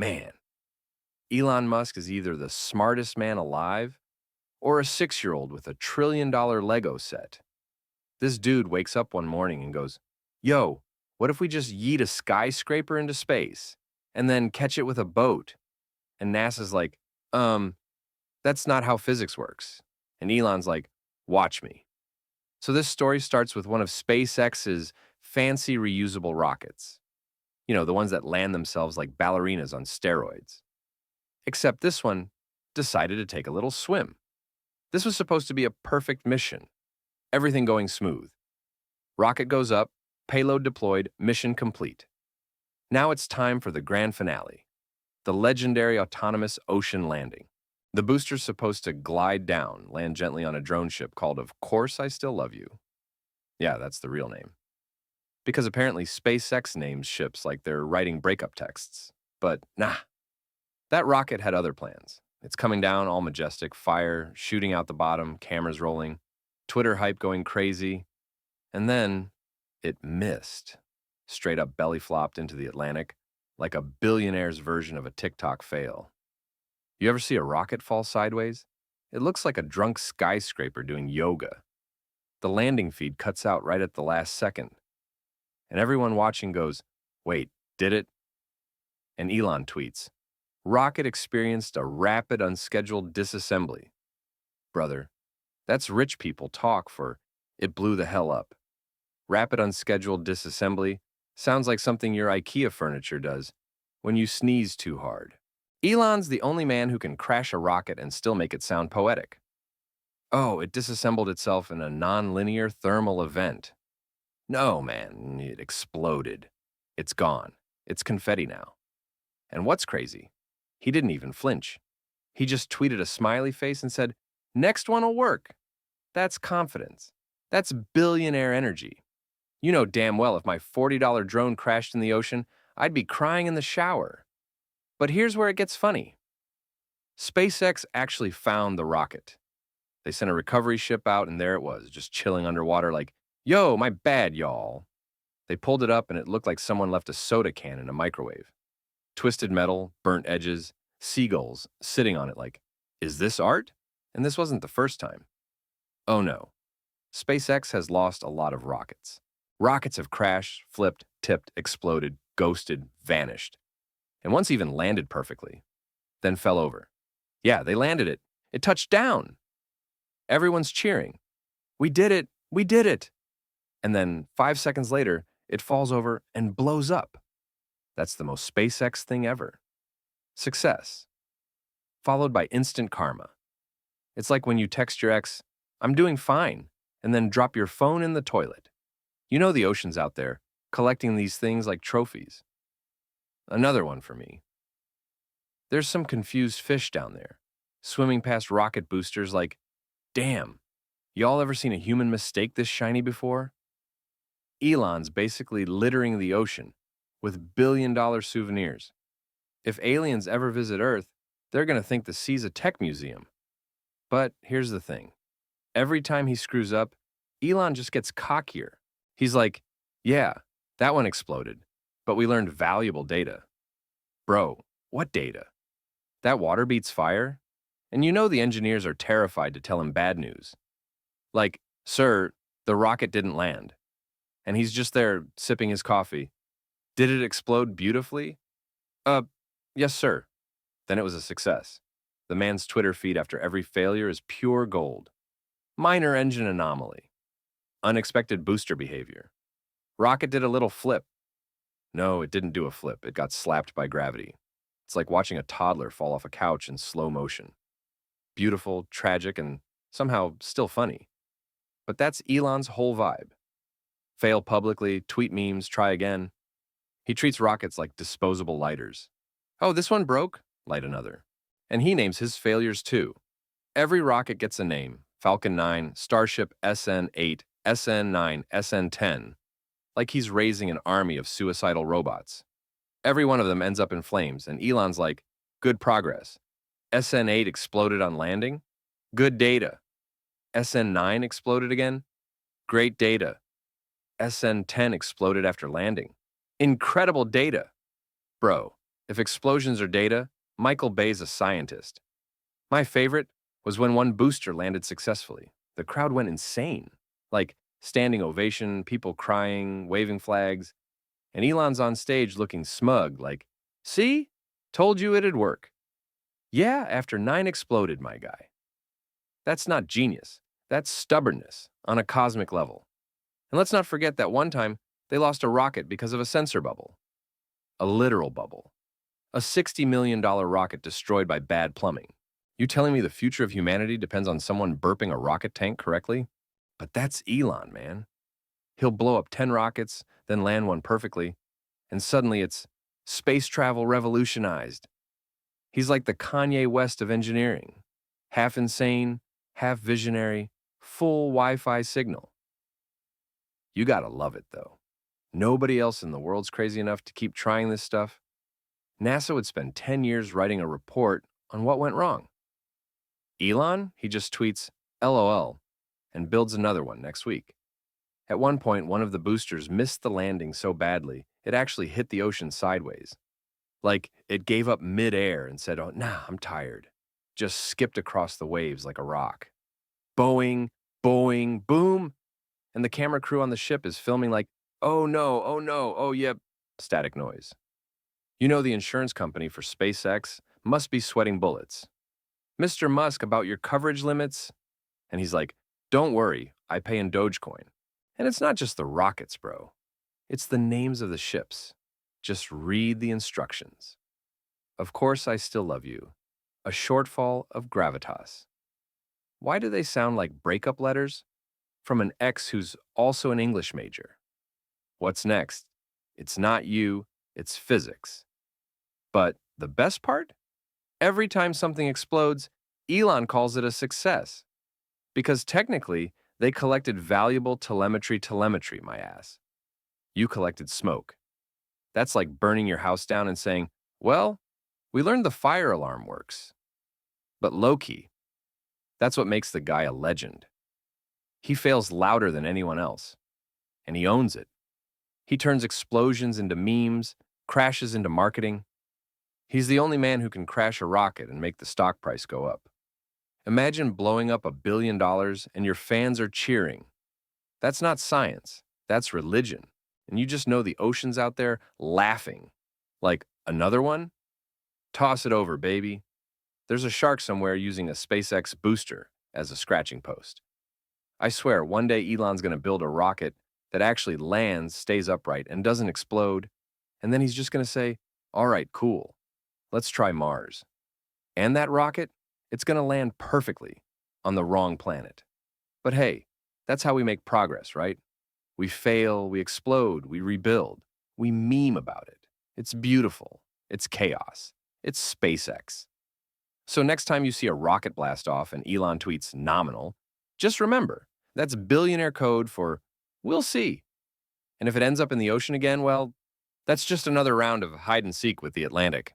Man, Elon Musk is either the smartest man alive or a 6-year-old with a $1 trillion Lego set. This dude wakes up one morning and goes, Yo, what if we just yeet a skyscraper into space and then catch it with a boat? And NASA's like, um, that's not how physics works. And Elon's like, watch me. So this story starts with one of SpaceX's fancy reusable rockets. You know, the ones that land themselves like ballerinas on steroids. Except this one decided to take a little swim. This was supposed to be a perfect mission. Everything going smooth. Rocket goes up, payload deployed, mission complete. Now it's time for the grand finale, the legendary autonomous ocean landing. The booster's supposed to glide down, land gently on a drone ship called Of Course I Still Love You. Yeah, that's the real name. Because apparently SpaceX names ships like they're writing breakup texts. But nah, that rocket had other plans. It's coming down all majestic, fire shooting out the bottom, cameras rolling, Twitter hype going crazy, and then it missed. Straight up belly flopped into the Atlantic like a billionaire's version of a TikTok fail. You ever see a rocket fall sideways? It looks like a drunk skyscraper doing yoga. The landing feed cuts out right at the last second, and everyone watching goes, wait, did it? And Elon tweets, rocket experienced a rapid unscheduled disassembly. Brother, that's rich people talk for it blew the hell up. Rapid unscheduled disassembly sounds like something your IKEA furniture does when you sneeze too hard. Elon's the only man who can crash a rocket and still make it sound poetic. Oh, it disassembled itself in a non-linear thermal event. No, man, it exploded. It's gone. It's confetti now. And what's crazy? He didn't even flinch. He just tweeted a smiley face and said, next one will work. That's confidence. That's billionaire energy. You know damn well if my $40 drone crashed in the ocean, I'd be crying in the shower. But here's where it gets funny. SpaceX actually found the rocket. They sent a recovery ship out, and there it was, just chilling underwater like, yo, my bad, y'all. They pulled it up, and it looked like someone left a soda can in a microwave. Twisted metal, burnt edges, seagulls sitting on it like, is this art? And this wasn't the first time. Oh no. SpaceX has lost a lot of rockets. Rockets have crashed, flipped, tipped, exploded, ghosted, vanished. And once even landed perfectly, then fell over. Yeah, they landed it. It touched down. Everyone's cheering. We did it. We did it. And then 5 seconds later, it falls over and blows up. That's the most SpaceX thing ever. Success, followed by instant karma. It's like when you text your ex, I'm doing fine, and then drop your phone in the toilet. You know the ocean's out there, collecting these things like trophies. Another one for me. There's some confused fish down there, swimming past rocket boosters like, damn, y'all ever seen a human mistake this shiny before? Elon's basically littering the ocean with billion-dollar souvenirs. If aliens ever visit Earth, they're going to think the sea's a tech museum. But here's the thing. Every time he screws up, Elon just gets cockier. He's like, yeah, that one exploded, but we learned valuable data. Bro, what data? That water beats fire? And you know the engineers are terrified to tell him bad news. Like, sir, the rocket didn't land. And he's just there sipping his coffee. Did it explode beautifully? Yes, sir. Then it was a success. The man's Twitter feed after every failure is pure gold. Minor engine anomaly. Unexpected booster behavior. Rocket did a little flip. No, it didn't do a flip. It got slapped by gravity. It's like watching a toddler fall off a couch in slow motion. Beautiful, tragic, and somehow still funny. But that's Elon's whole vibe. Fail publicly, tweet memes, try again. He treats rockets like disposable lighters. Oh, this one broke? Light another. And he names his failures too. Every rocket gets a name. Falcon 9, Starship SN8, SN9, SN10. Like he's raising an army of suicidal robots. Every one of them ends up in flames, and Elon's like, good progress. SN8 exploded on landing? Good data. SN9 exploded again? Great data. SN10 exploded after landing. Incredible data. Bro, If explosions are data, Michael Bay's a scientist. My favorite was when one booster landed successfully. The crowd went insane. Like, standing ovation, people crying, waving flags, and Elon's on stage looking smug, like, see? Told you it'd work. Yeah, after 9 exploded, my guy. That's not genius. That's stubbornness on a cosmic level. And let's not forget that one time they lost a rocket because of a sensor bubble. A literal bubble. A $60 million rocket destroyed by bad plumbing. You telling me the future of humanity depends on someone burping a rocket tank correctly? But that's Elon, man. He'll blow up 10 rockets, then land one perfectly, and suddenly it's space travel revolutionized. He's like the Kanye West of engineering. Half insane, half visionary, full Wi-Fi signal. You gotta love it, though. Nobody else in the world's crazy enough to keep trying this stuff. NASA would spend 10 years writing a report on what went wrong. Elon, he just tweets, LOL, and builds another one next week. At one point, one of the boosters missed the landing so badly, it actually hit the ocean sideways. Like, it gave up mid-air and said, oh, nah, I'm tired. Just skipped across the waves like a rock. Boing, boing, boom. And the camera crew on the ship is filming like, oh no, oh yep, static noise. You know the insurance company for SpaceX must be sweating bullets. Mr. Musk, about your coverage limits? And he's like, don't worry, I pay in Dogecoin. And it's not just the rockets, bro. It's the names of the ships. Just read the instructions. Of course, I still love you. A shortfall of gravitas. Why do they sound like breakup letters? From an ex who's also an English major. What's next? It's not you, it's physics. But the best part? Every time something explodes, Elon calls it a success. Because technically, they collected valuable telemetry, my ass. You collected smoke. That's like burning your house down and saying, well, we learned the fire alarm works. But low-key, that's what makes the guy a legend. He fails louder than anyone else. And he owns it. He turns explosions into memes, crashes into marketing. He's the only man who can crash a rocket and make the stock price go up. Imagine blowing up $1 billion and your fans are cheering. That's not science, that's religion. And you just know the oceans out there laughing. Like, another one? Toss it over, baby. There's a shark somewhere using a SpaceX booster as a scratching post. I swear, one day Elon's gonna build a rocket that actually lands, stays upright, and doesn't explode, and then he's just gonna say, all right, cool, let's try Mars. And that rocket, it's gonna land perfectly on the wrong planet. But hey, that's how we make progress, right? We fail, we explode, we rebuild, we meme about it. It's beautiful, it's chaos, it's SpaceX. So next time you see a rocket blast off and Elon tweets nominal, just remember, that's billionaire code for we'll see. And if it ends up in the ocean again, well, that's just another round of hide and seek with the Atlantic.